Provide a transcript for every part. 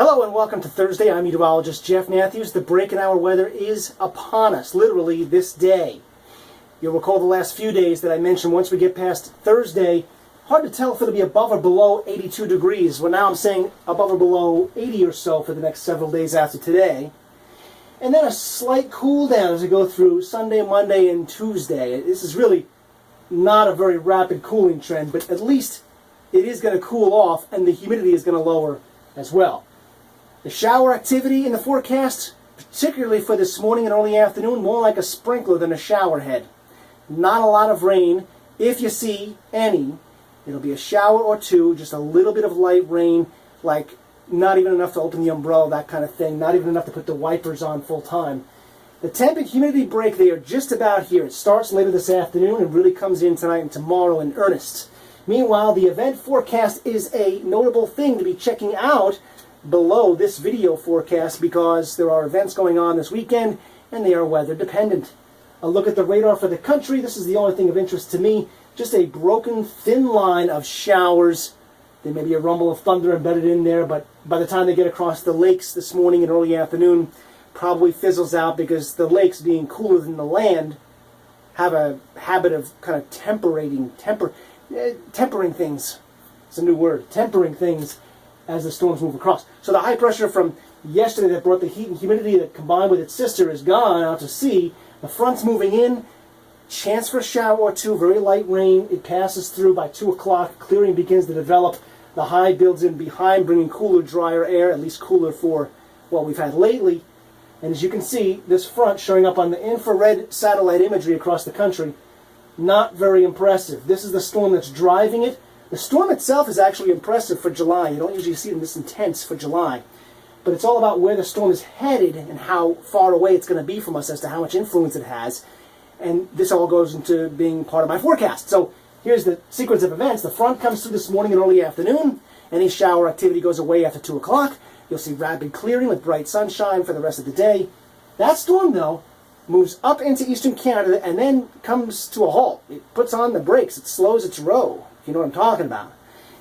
Hello and welcome to Thursday. I'm meteorologist Jeff Matthews. The break in our weather is upon us, literally this day. You'll recall the last few days that I mentioned once we get past Thursday, hard to tell if it'll be above or below 82 degrees. Well, now I'm saying above or below 80 or so for the next several days after today. And then a slight cool down as we go through Sunday, Monday, and Tuesday. This is really not a very rapid cooling trend, but at least it is going to cool off and the humidity is going to lower as well. The shower activity in the forecast, particularly for this morning and early afternoon, more like a sprinkler than a shower head. Not a lot of rain. If you see any, it'll be a shower or two, just a little bit of light rain, like not even enough to open the umbrella, that kind of thing, not even enough to put the wipers on full time. The temp and humidity break, they are just about here. It starts later this afternoon and really comes in tonight and tomorrow in earnest. Meanwhile, the event forecast is a notable thing to be checking out below this video forecast because there are events going on this weekend and they are weather dependent. A look at the radar for the country. This is the only thing of interest to me. Just a broken, thin line of showers. There may be a rumble of thunder embedded in there, but by the time they get across the lakes this morning and early afternoon, probably fizzles out because the lakes, being cooler than the land, have a habit of kind of tempering things. It's a new word. Tempering things as the storms move across. So the high pressure from yesterday that brought the heat and humidity that combined with its sister is gone out to sea. The front's moving in. Chance for a shower or two, very light rain. It passes through by 2 o'clock. Clearing begins to develop. The high builds in behind, bringing cooler, drier air, at least cooler for what we've had lately. And as you can see, this front showing up on the infrared satellite imagery across the country, not very impressive. This is the storm that's driving it. The storm itself is actually impressive for July. You don't usually see it this intense for July. But it's all about where the storm is headed and how far away it's going to be from us as to how much influence it has. And this all goes into being part of my forecast. So here's the sequence of events. The front comes through this morning and early afternoon. Any shower activity goes away after 2 o'clock. You'll see rapid clearing with bright sunshine for the rest of the day. That storm, though, moves up into eastern Canada and then comes to a halt. It puts on the brakes. It slows its row, if you know what I'm talking about.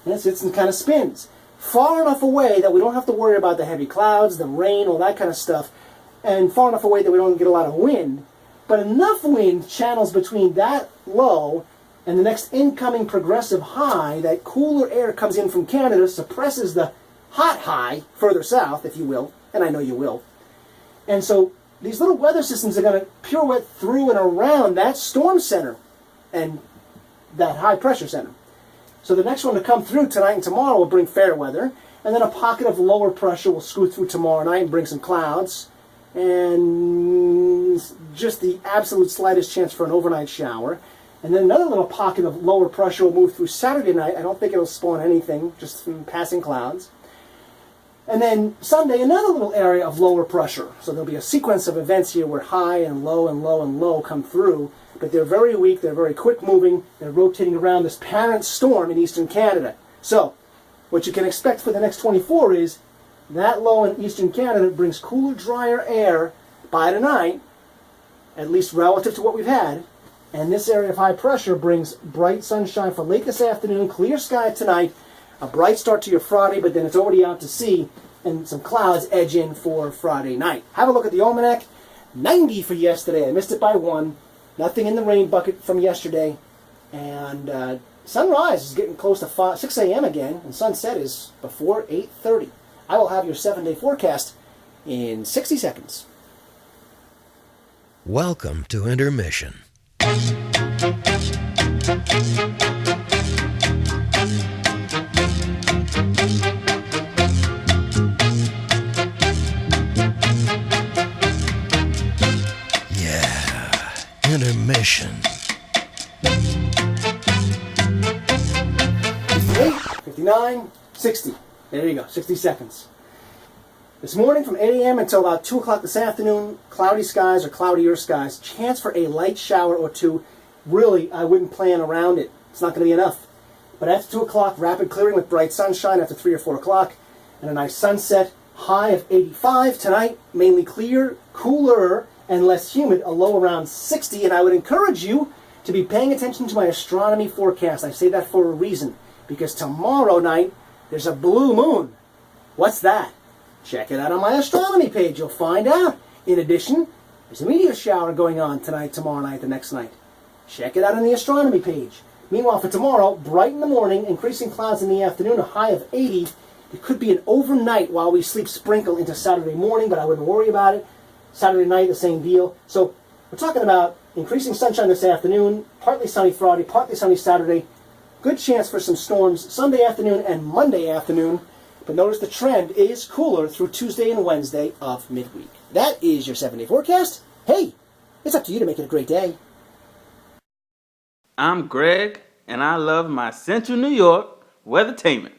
And it sits and kind of spins. Far enough away that we don't have to worry about the heavy clouds, the rain, all that kind of stuff, and far enough away that we don't get a lot of wind. But enough wind channels between that low and the next incoming progressive high that cooler air comes in from Canada, suppresses the hot high further south, if you will, and I know you will. And so these little weather systems are going to pirouette through and around that storm center and that high pressure center. So the next one to come through tonight and tomorrow will bring fair weather, and then a pocket of lower pressure will scoot through tomorrow night and bring some clouds, and just the absolute slightest chance for an overnight shower. And then another little pocket of lower pressure will move through Saturday night. I don't think it'll spawn anything, just some passing clouds. And then Sunday, another little area of lower pressure. So there'll be a sequence of events here where high and low and low and low come through. But they're very weak, they're very quick moving, they're rotating around this parent storm in eastern Canada. So what you can expect for the next 24 is that low in eastern Canada brings cooler, drier air by tonight, at least relative to what we've had. And this area of high pressure brings bright sunshine for late this afternoon, clear sky tonight, a bright start to your Friday, but then it's already out to sea, and some clouds edge in for Friday night. Have a look at the almanac. 90 for yesterday. I missed it by 1. Nothing in the rain bucket from yesterday. And sunrise is getting close to 6 a.m. again, and sunset is before 8:30. I will have your 7-day forecast in 60 seconds. Welcome to Intermission. Intermission. 58, 59, 60. There you go, 60 seconds. This morning from 8 a.m. until about 2 o'clock this afternoon, cloudy skies or cloudier skies. Chance for a light shower or two. Really, I wouldn't plan around it. It's not going to be enough. But after 2 o'clock, rapid clearing with bright sunshine after 3 or 4 o'clock, and a nice sunset. High of 85 tonight, mainly clear, cooler, and less humid, a low around 60. And I would encourage you to be paying attention to my astronomy forecast. I say that for a reason, because tomorrow night there's a blue moon. What's that? Check it out on my astronomy page. You'll find out. In addition, there's a meteor shower going on tonight, tomorrow night, the next night. Check it out on the astronomy page. Meanwhile, for tomorrow, bright in the morning, increasing clouds in the afternoon, a high of 80. It could be an overnight while we sleep sprinkle into Saturday morning, but I wouldn't worry about it. Saturday night, the same deal. So we're talking about increasing sunshine this afternoon, partly sunny Friday, partly sunny Saturday. Good chance for some storms Sunday afternoon and Monday afternoon. But notice the trend is cooler through Tuesday and Wednesday of midweek. That is your 7-day forecast. Hey, it's up to you to make it a great day. I'm Greg, and I love my Central New York Weathertainment.